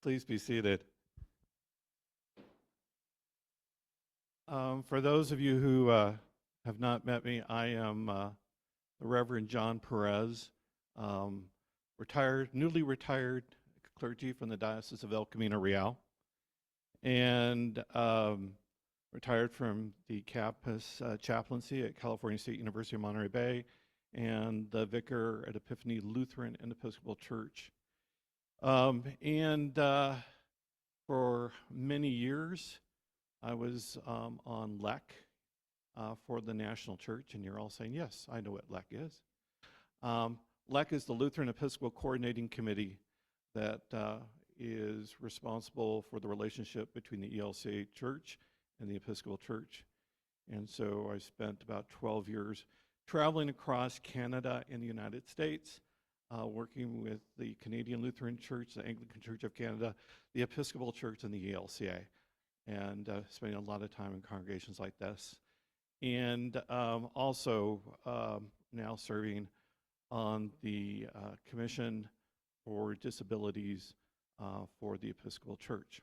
Please be seated. For those of you who have not met me, I am the Reverend Jon Perez, newly retired clergy from the Diocese of El Camino Real, and retired from the campus chaplaincy at California State University of Monterey Bay, and the vicar at Epiphany Lutheran and Episcopal Church. For many years, I was on LEC for the National Church, and you're all saying, yes, I know what LEC is. LEC is the Lutheran Episcopal Coordinating Committee that is responsible for the relationship between the ELCA Church and the Episcopal Church. And so I spent about 12 years traveling across Canada and the United States, working with the Canadian Lutheran Church, the Anglican Church of Canada, the Episcopal Church, and the ELCA, and spending a lot of time in congregations like this. And also now serving on the Commission for Disabilities for the Episcopal Church.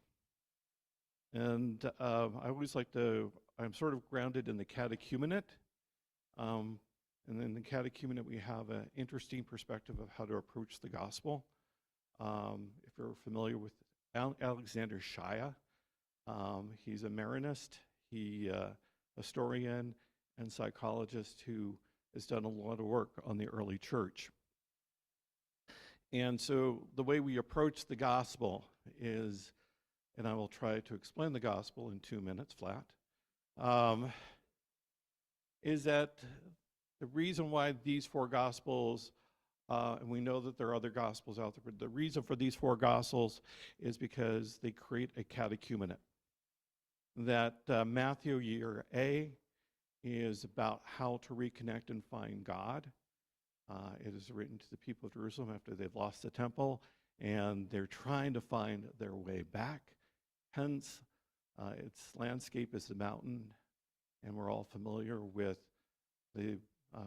And I always I'm sort of grounded in the catechumenate. And in the catechumenate, we have an interesting perspective of how to approach the gospel. If you're familiar with Alexander Shaya, he's a Maronist, a historian and psychologist who has done a lot of work on the early church. And so the way we approach the gospel is, and I will try to explain the gospel in 2 minutes flat, is that the reason why these four gospels, and we know that there are other gospels out there, but the reason for these four gospels is because they create a catechumenate. That Matthew year A is about how to reconnect and find God. It is written to the people of Jerusalem after they've lost the temple, and they're trying to find their way back. Hence, its landscape is the mountain, and we're all familiar with the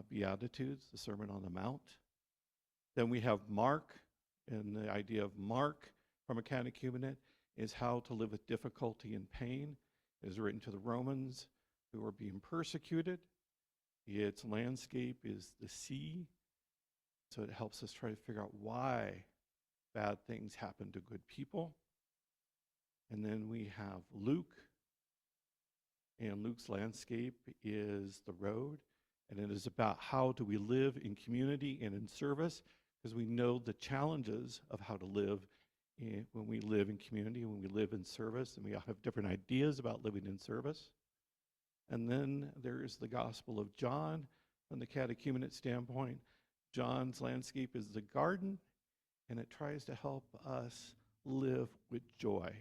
Beatitudes, the Sermon on the Mount. Then we have Mark, and the idea of Mark from a catechumenate is how to live with difficulty and pain. It is written to the Romans who are being persecuted. Its landscape is the sea, so it helps us try to figure out why bad things happen to good people. And then we have Luke, and Luke's landscape is the road. And it is about how do we live in community and in service, because we know the challenges of how to live when we live in community, when we live in service, and we all have different ideas about living in service. And then there is the Gospel of John from the catechumenate standpoint. John's landscape is the garden, and it tries to help us live with joy,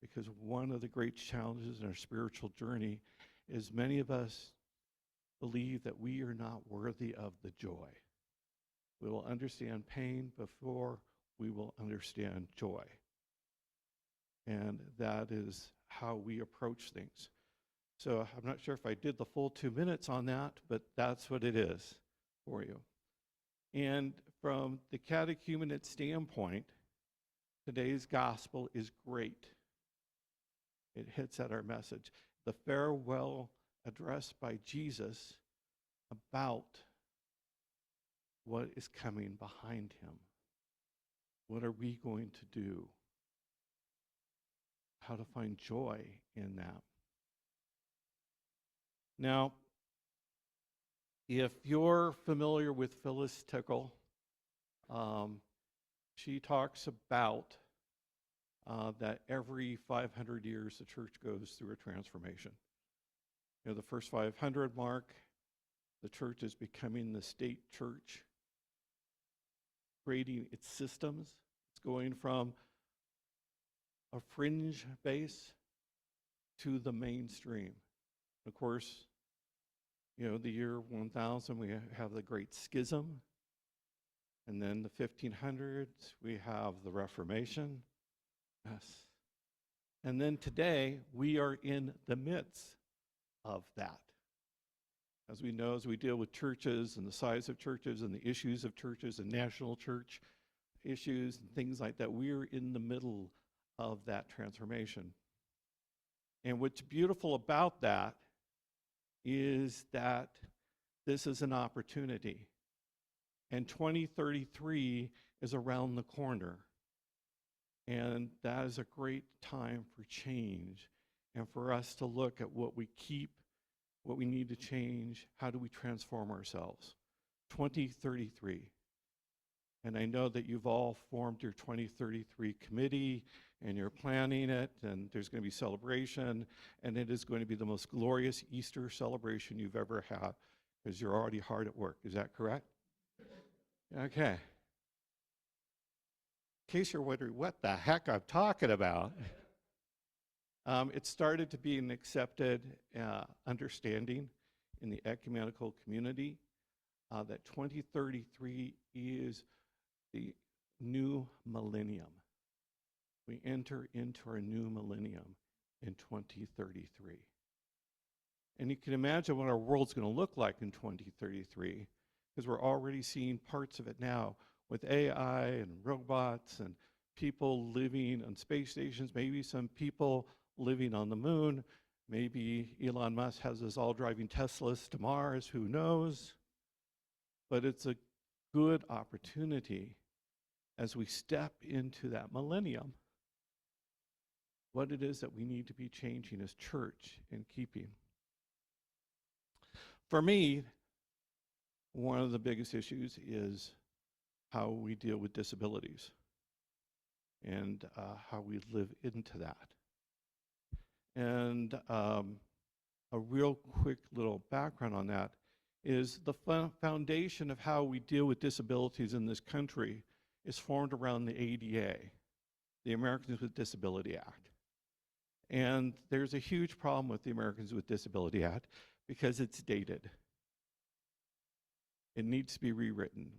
because one of the great challenges in our spiritual journey is many of us believe that we are not worthy of the joy. We will understand pain before we will understand joy. And that is how we approach things. So I'm not sure if I did the full 2 minutes on that, but that's what it is for you. And from the catechumenate standpoint, today's gospel is great. It hits at our message. The farewell address by Jesus about what is coming behind him. What are we going to do? How to find joy in that. Now, if you're familiar with Phyllis Tickle, she talks about that every 500 years the church goes through a transformation. You know, the first 500 mark, the church is becoming the state church, creating its systems. It's going from a fringe base to the mainstream. Of course, you know, the year 1000, we have the Great Schism. And then the 1500s, we have the Reformation. Yes. And then today, we are in the midst of that. As we know, as we deal with churches and the size of churches and the issues of churches and national church, issues and things like that. We're in the middle of that transformation. And what's beautiful about that is that this is an opportunity. And 2033 is around the corner. And that is a great time for change and for us to look at what we keep, what we need to change, how do we transform ourselves. 2033. And I know that you've all formed your 2033 committee and you're planning it, and there's going to be celebration, and it is going to be the most glorious Easter celebration you've ever had because you're already hard at work. Is that correct? Okay. In case you're wondering what the heck I'm talking about, it started to be an accepted understanding in the ecumenical community that 2033 is the new millennium. We enter into our new millennium in 2033. And you can imagine what our world's going to look like in 2033, because we're already seeing parts of it now with AI and robots and people living on space stations, maybe some people living on the moon. Maybe Elon Musk has us all driving Teslas to Mars, who knows? But it's a good opportunity as we step into that millennium, what it is that we need to be changing as church and keeping. For me, one of the biggest issues is how we deal with disabilities and how we live into that. And a real quick little background on that is the foundation of how we deal with disabilities in this country is formed around the ADA, the Americans with Disability Act. And there's a huge problem with the Americans with Disability Act because it's dated. It needs to be rewritten.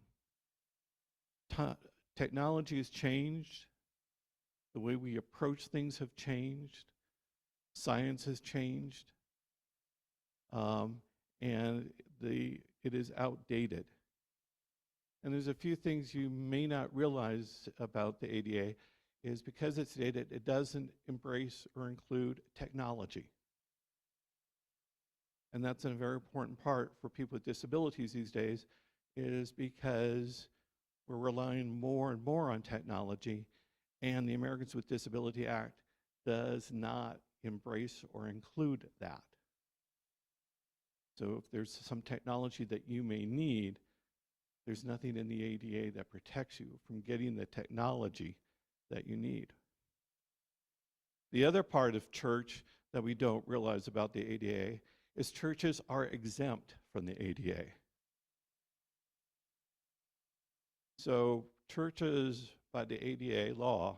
Technology has changed. The way we approach things have changed. Science has changed. And it is outdated. And there's a few things you may not realize about the ADA is because it's dated, it doesn't embrace or include technology. And that's a very important part for people with disabilities these days is because we're relying more and more on technology, and the Americans with Disability Act does not embrace or include that. So if there's some technology that you may need, there's nothing in the ADA that protects you from getting the technology that you need. The other part of church that we don't realize about the ADA is churches are exempt from the ADA. So churches, by the ADA law,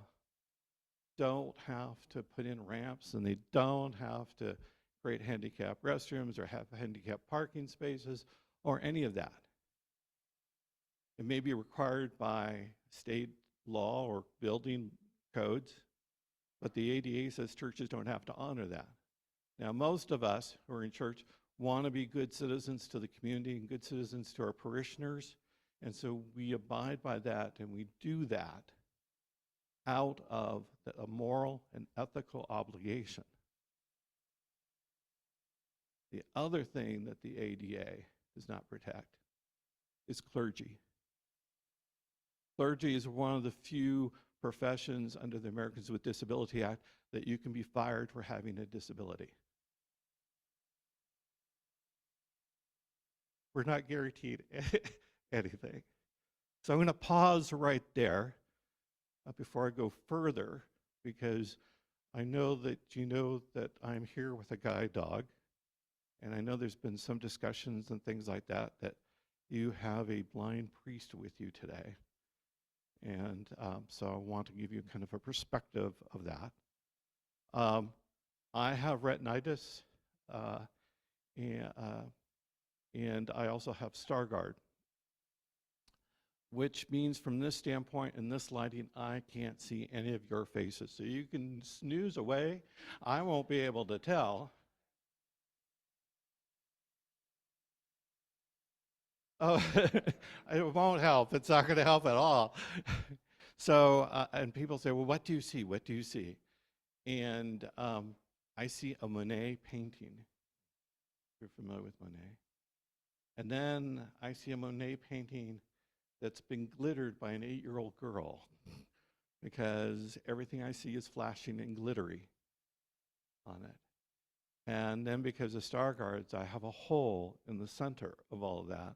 don't have to put in ramps, and they don't have to create handicap restrooms or have handicap parking spaces or any of that. It may be required by state law or building codes, but the ADA says churches don't have to honor that. Now, most of us who are in church want to be good citizens to the community and good citizens to our parishioners, and so we abide by that and we do that out of a moral and ethical obligation. The other thing that the ADA does not protect is clergy. Clergy is one of the few professions under the Americans with Disability Act that you can be fired for having a disability. We're not guaranteed anything. So I'm going to pause right there before I go further, because I know that you know that I'm here with a guide dog, and I know there's been some discussions and things like that, that you have a blind priest with you today. And so I want to give you kind of a perspective of that. I have retinitis, and I also have Stargardt, which means from this standpoint and this lighting, I can't see any of your faces. So you can snooze away. I won't be able to tell. Oh, it won't help. It's not going to help at all. So, and people say, well, what do you see? What do you see? And I see a Monet painting. You're familiar with Monet. And then I see a Monet painting that's been glittered by an 8-year-old girl because everything I see is flashing and glittery on it. And then because of star guards, I have a hole in the center of all of that.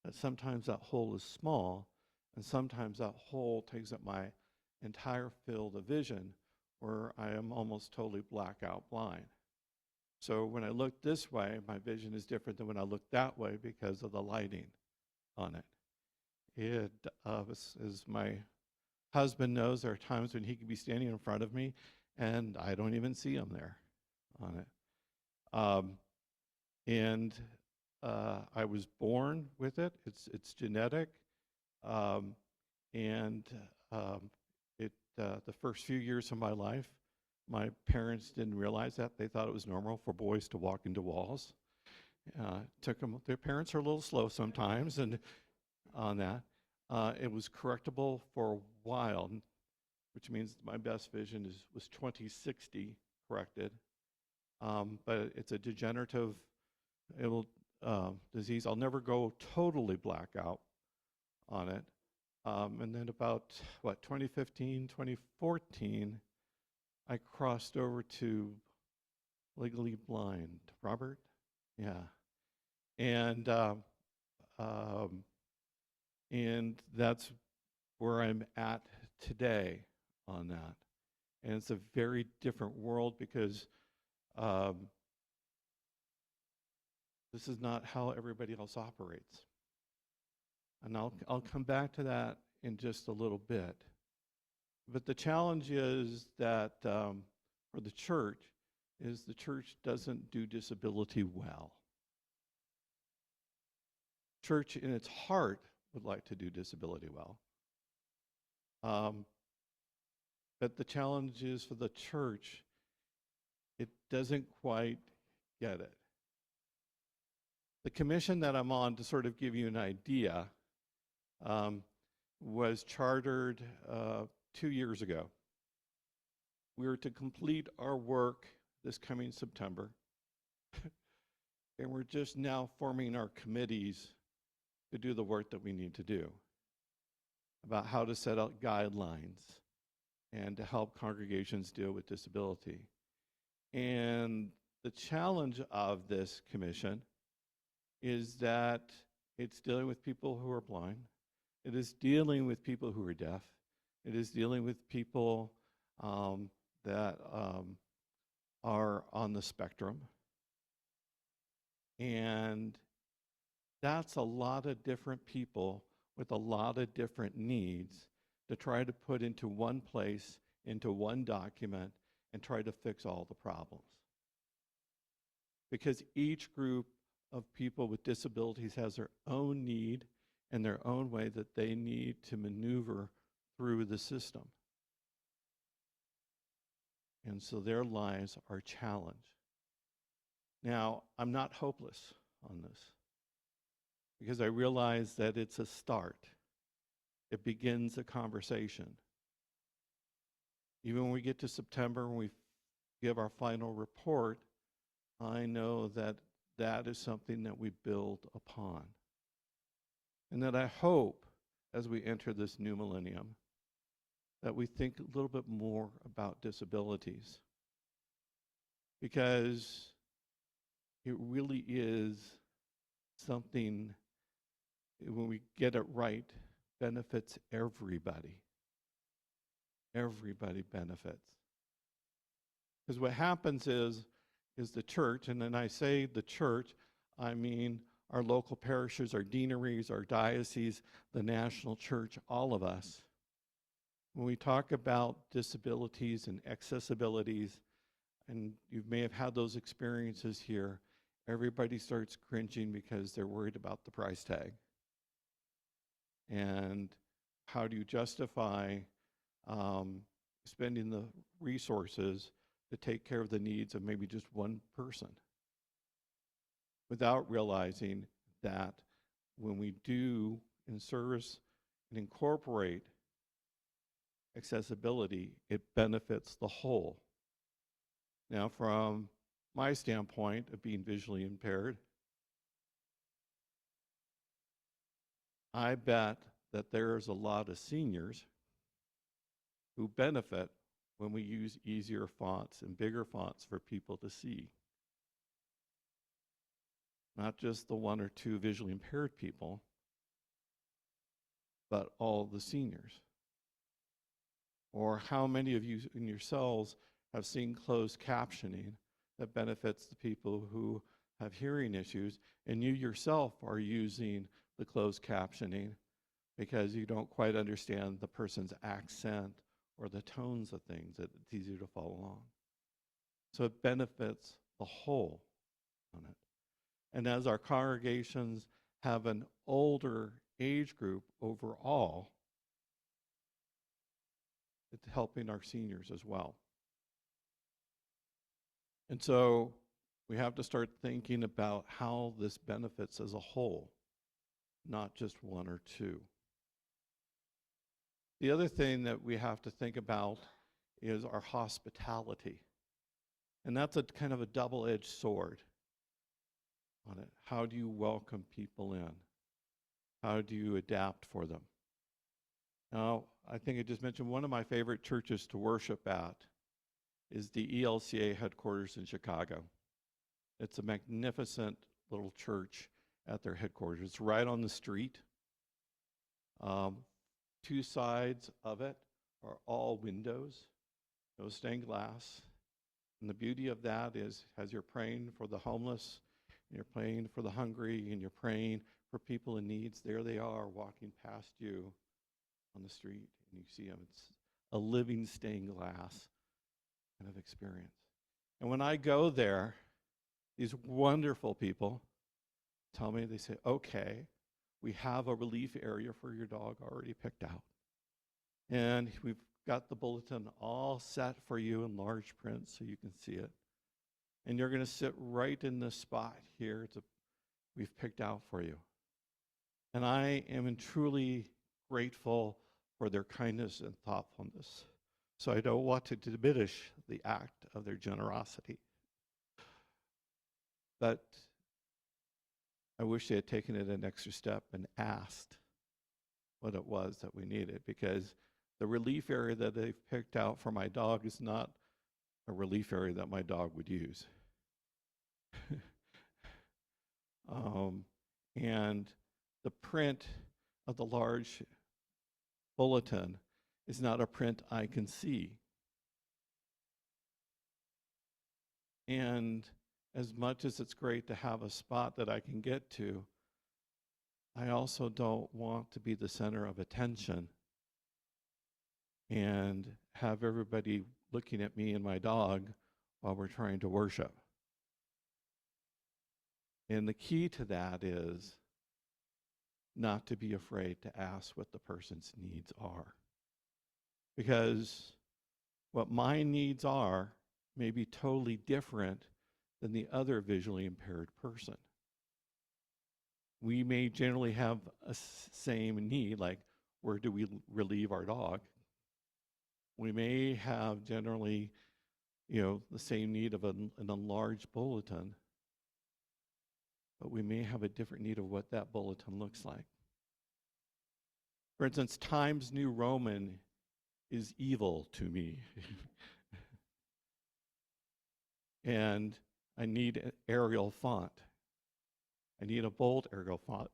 And sometimes that hole is small, and sometimes that hole takes up my entire field of vision where I am almost totally blackout blind. So when I look this way, my vision is different than when I look that way because of the lighting on it. It, as my husband knows, there are times when he could be standing in front of me and I don't even see him there on it. And I was born with it. It's genetic, and the first few years of my life, my parents didn't realize that. They thought it was normal for boys to walk into walls. Took them. Their parents are a little slow sometimes, and on that, it was correctable for a while, which means my best vision was 20/60 corrected. But it's a degenerative disease. I'll never go totally blackout on it. And then about, 2015, 2014, I crossed over to legally blind. Robert? Yeah. And that's where I'm at today on that. And it's a very different world because this is not how everybody else operates. And I'll come back to that in just a little bit. But the challenge is that for the church doesn't do disability well. Church in its heart would like to do disability well. But the challenge is for the church, it doesn't quite get it. The commission that I'm on, to sort of give you an idea, was chartered 2 years ago. We were to complete our work this coming September. And we're just now forming our committees to do the work that we need to do about how to set out guidelines and to help congregations deal with disability. And the challenge of this commission is that it's dealing with people who are blind. It is dealing with people who are deaf. It is dealing with people that are on the spectrum. And that's a lot of different people with a lot of different needs to try to put into one place, into one document, and try to fix all the problems. Because each group of people with disabilities has their own need and their own way that they need to maneuver through the system. And so their lives are challenged. Now, I'm not hopeless on this because I realize that it's a start. It begins a conversation. Even when we get to September, when we give our final report, I know that that is something that we build upon. And that I hope, as we enter this new millennium, that we think a little bit more about disabilities. Because it really is something, when we get it right, benefits everybody. Everybody benefits. Because what happens is the church, and then I say the church, I mean our local parishes, our deaneries, our dioceses, the national church, all of us. When we talk about disabilities and accessibilities, and you may have had those experiences here, everybody starts cringing because they're worried about the price tag. And how do you justify spending the resources to take care of the needs of maybe just one person without realizing that when we do in service and incorporate accessibility, it benefits the whole. Now, from my standpoint of being visually impaired, I bet that there's a lot of seniors who benefit when we use easier fonts and bigger fonts for people to see. Not just the one or two visually impaired people, but all the seniors. Or how many of you in yourselves have seen closed captioning that benefits the people who have hearing issues, and you yourself are using the closed captioning because you don't quite understand the person's accent or the tones of things, that it's easier to follow along. So it benefits the whole on it. And as our congregations have an older age group overall, it's helping our seniors as well. And so we have to start thinking about how this benefits as a whole, not just one or two. The other thing that we have to think about is our hospitality. And that's a kind of a double-edged sword on it. How do you welcome people in? How do you adapt for them? Now, I think I just mentioned one of my favorite churches to worship at is the ELCA headquarters in Chicago. It's a magnificent little church at their headquarters. It's right on the street. Two sides of it are all windows, no stained glass. And the beauty of that is, as you're praying for the homeless, and you're praying for the hungry, and you're praying for people in needs, there they are walking past you on the street, and you see them. It's a living stained glass kind of experience. And when I go there, these wonderful people tell me, they say, okay, we have a relief area for your dog already picked out. And we've got the bulletin all set for you in large print so you can see it. And you're going to sit right in this spot here we've picked out for you. And I am truly grateful for their kindness and thoughtfulness. So I don't want to diminish the act of their generosity. But I wish they had taken it an extra step and asked what it was that we needed, because the relief area that they've picked out for my dog is not a relief area that my dog would use. And the print of the large bulletin is not a print I can see. And as much as it's great to have a spot that I can get to, I also don't want to be the center of attention and have everybody looking at me and my dog while we're trying to worship. And the key to that is not to be afraid to ask what the person's needs are. Because what my needs are may be totally different than the other visually impaired person. We may generally have a same need, like where do we relieve our dog? We may have generally, the same need of an enlarged bulletin, but we may have a different need of what that bulletin looks like. For instance, Times New Roman is evil to me. And I need an Arial font. I need a bold Arial font.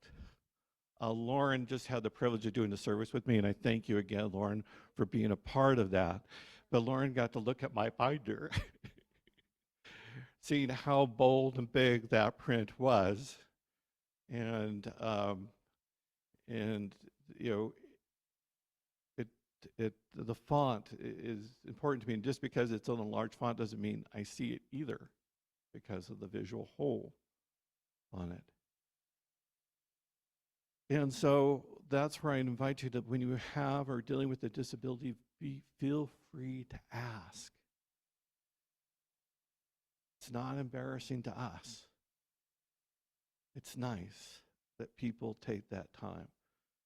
Lauren just had the privilege of doing the service with me, and I thank you again, Lauren, for being a part of that. But Lauren got to look at my binder, seeing how bold and big that print was, and the font is important to me. And just because it's on a large font doesn't mean I see it either, because of the visual hole on it. And so that's where I invite you to, when you have or dealing with a disability, feel free to ask. It's not embarrassing to us. It's nice that people take that time,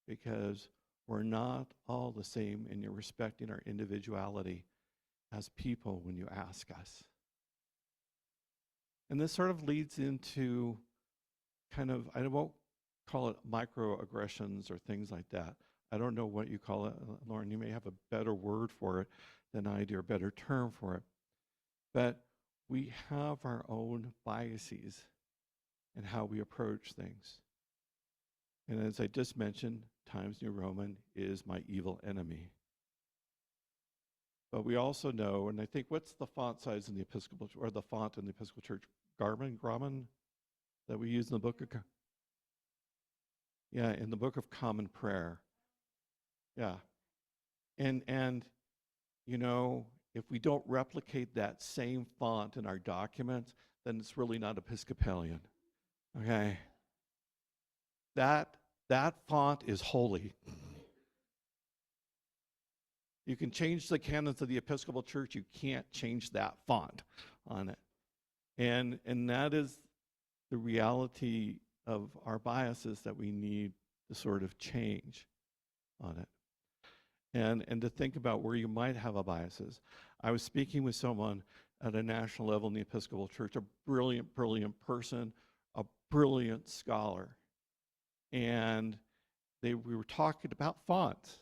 because We're not all the same, and you're respecting our individuality as people when you ask us. And this sort of leads into kind of, I won't call it microaggressions or things like that. I don't know what you call it, Lauren. You may have a better word for it than I do, or a better term for it. But we have our own biases in how we approach things. And as I just mentioned, Times New Roman is my evil enemy. But we also know, and I think, what's the font size in the Episcopal, or the font in the Episcopal Church? Grauman, that we use in the book of, in the Book of Common Prayer. Yeah. And you know, if we don't replicate that same font in our documents, then it's really not Episcopalian. Okay? That font is holy. You can change the canons of the Episcopal Church, you can't change that font on it. And that is the reality of our biases that we need to sort of change on it. And to think about where you might have a biases. I was speaking with someone at a national level in the Episcopal Church, a brilliant, brilliant person, a brilliant scholar. And we were talking about fonts.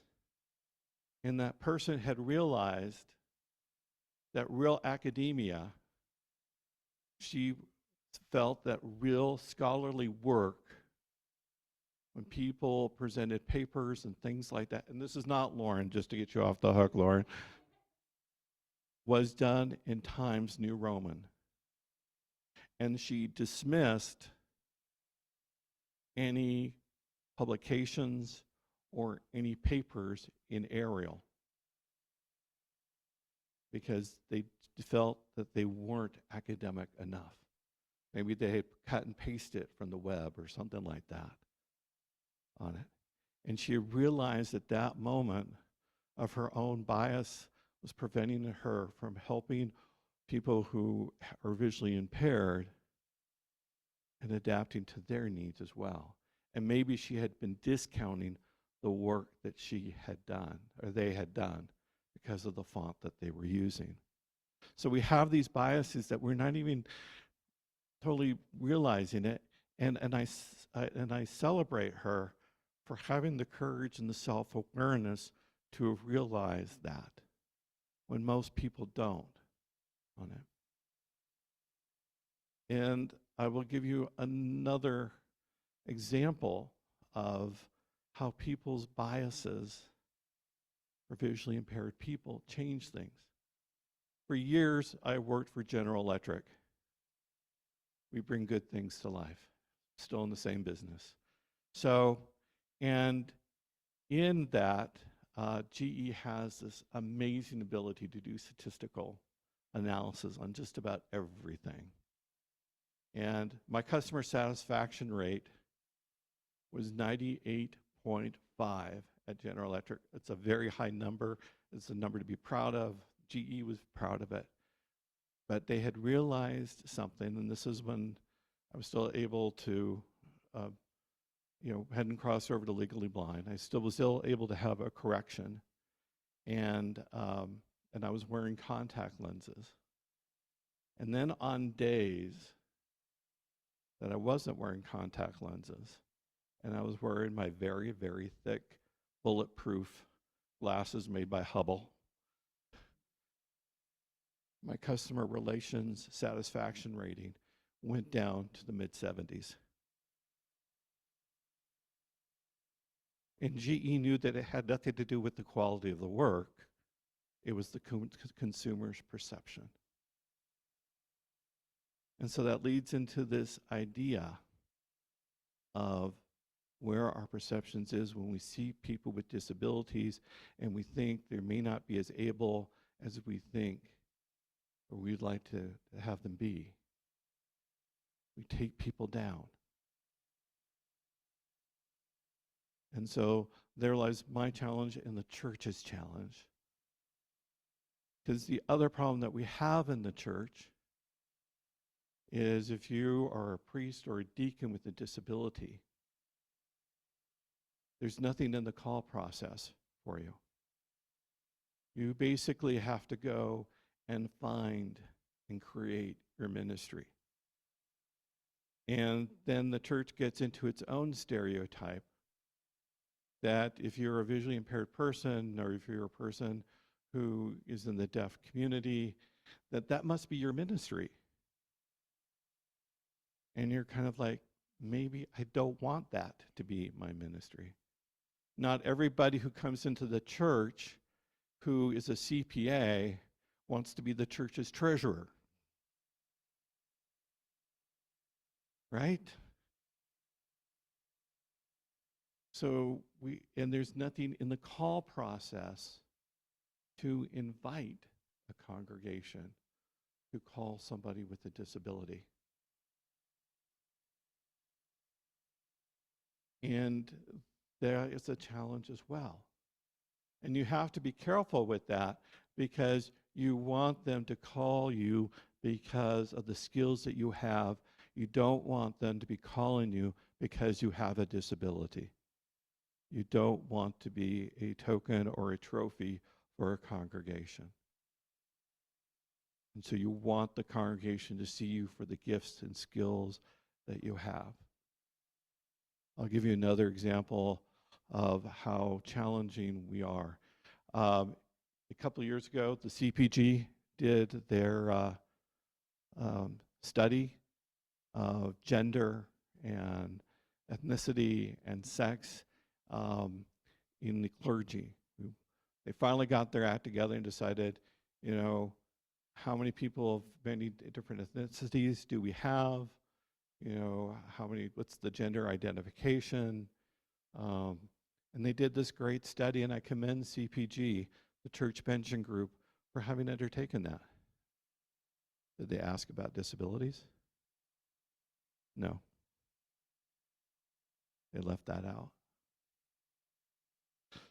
And that person had realized that real academia, she felt that real scholarly work, when people presented papers and things like that, and this is not Lauren, just to get you off the hook, Lauren, was done in Times New Roman. And she dismissed any publications or any papers in Arial because they felt that they weren't academic enough. Maybe they had cut and pasted it from the web or something like that on it. And she realized at that moment of her own bias was preventing her from helping people who are visually impaired and adapting to their needs as well. And maybe she had been discounting the work that she had done, or they had done, because of the font that they were using. So we have these biases that we're not even totally realizing it, and I celebrate her for having the courage and the self-awareness to have realized that, when most people don't on it. And I will give you another example of how people's biases for visually impaired people change things. For years, I worked for General Electric. We bring good things to life, still in the same business. So, and in that, GE has this amazing ability to do statistical analysis on just about everything. And my customer satisfaction rate was 98.5 at General Electric. It's a very high number. It's a number to be proud of. GE was proud of it. But they had realized something, and this is when I was still able to, hadn't crossed over to Legally Blind. I was still able to have a correction, and I was wearing contact lenses. And then on days that I wasn't wearing contact lenses, and I was wearing my very, very thick, bulletproof glasses made by Hubble, my customer relations satisfaction rating went down to the mid-70s. And GE knew that it had nothing to do with the quality of the work. It was the consumer's perception. And so that leads into this idea of where our perceptions is when we see people with disabilities and we think they may not be as able as we think or we'd like to have them be. We take people down. And so there lies my challenge and the church's challenge. Because the other problem that we have in the church is if you are a priest or a deacon with a disability, There's nothing in the call process for you. You basically have to go and find and create your ministry. And then the church gets into its own stereotype that if you're a visually impaired person, or if you're a person who is in the deaf community, that must be your ministry. And you're kind of like, maybe I don't want that to be my ministry. Not everybody who comes into the church who is a CPA wants to be the church's treasurer. Right? So there's nothing in the call process to invite a congregation to call somebody with a disability. And there is a challenge as well. And you have to be careful with that, because you want them to call you because of the skills that you have. You don't want them to be calling you because you have a disability. You don't want to be a token or a trophy for a congregation. And so you want the congregation to see you for the gifts and skills that you have. I'll give you another example of how challenging we are. A couple of years ago, the CPG did their study of gender and ethnicity and sex in the clergy. They finally got their act together and decided, how many people of many different ethnicities do we have? What's the gender identification? And they did this great study, and I commend CPG, the Church Pension Group, for having undertaken that. Did they ask about disabilities? No. They left that out.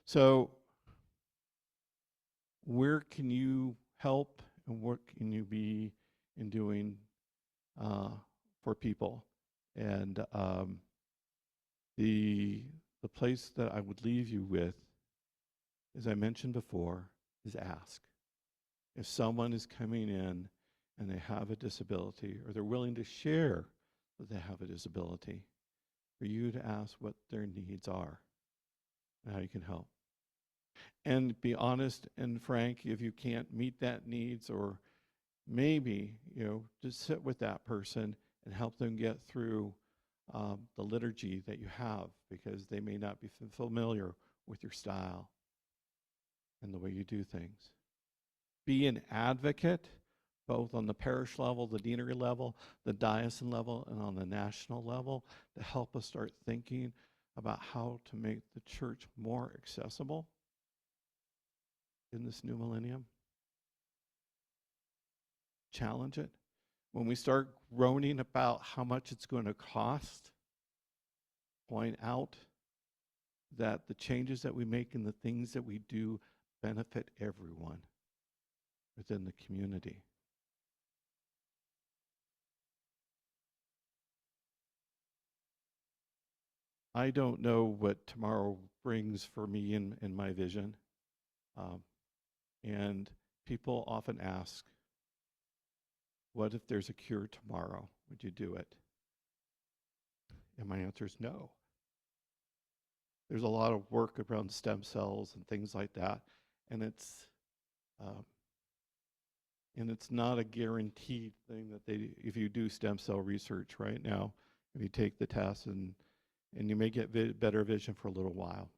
So, where can you help, and what can you be in doing for people? And the place that I would leave you with, as I mentioned before, is ask. If someone is coming in and they have a disability, or they're willing to share that they have a disability, for you to ask what their needs are and how you can help. And be honest and frank if you can't meet that needs, or maybe, just sit with that person and help them get through the liturgy that you have, because they may not be familiar with your style and the way you do things. Be an advocate, both on the parish level, the deanery level, the diocesan level, and on the national level, to help us start thinking about how to make the church more accessible in this new millennium. Challenge it. When we start groaning about how much it's going to cost, point out that the changes that we make and the things that we do benefit everyone within the community. I don't know what tomorrow brings for me in my vision. And people often ask, what if there's a cure tomorrow? Would you do it? And my answer is no. There's a lot of work around stem cells and things like that, and it's not a guaranteed thing that if you do stem cell research right now, if you take the test, and you may get better vision for a little while.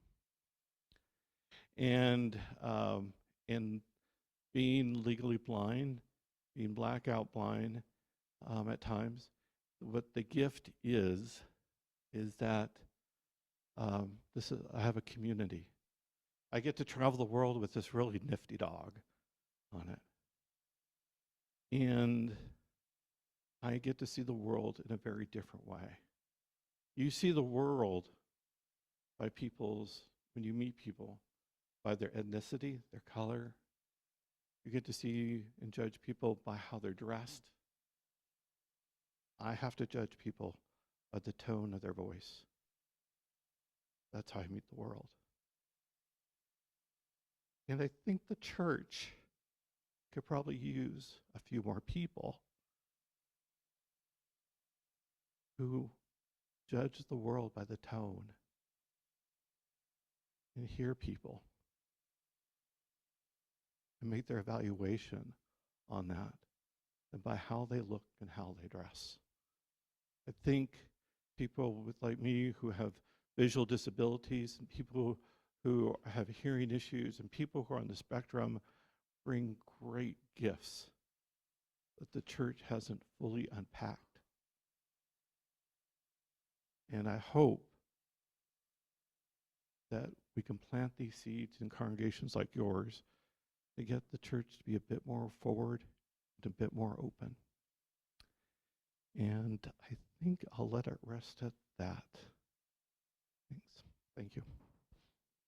And in being legally blind, being blackout blind at times, what the gift is that I have a community. I get to travel the world with this really nifty dog on it. And I get to see the world in a very different way. You see the world when you meet people, by their ethnicity, their color. You get to see and judge people by how they're dressed. I have to judge people by the tone of their voice. That's how I meet the world. And I think the church could probably use a few more people who judge the world by the tone and hear people and make their evaluation on that and by how they look and how they dress. I think people like me who have visual disabilities and people who have hearing issues and people who are on the spectrum bring great gifts that the church hasn't fully unpacked. And I hope that we can plant these seeds in congregations like yours to get the church to be a bit more forward and a bit more open. And I think I'll let it rest at that. Thanks. Thank you.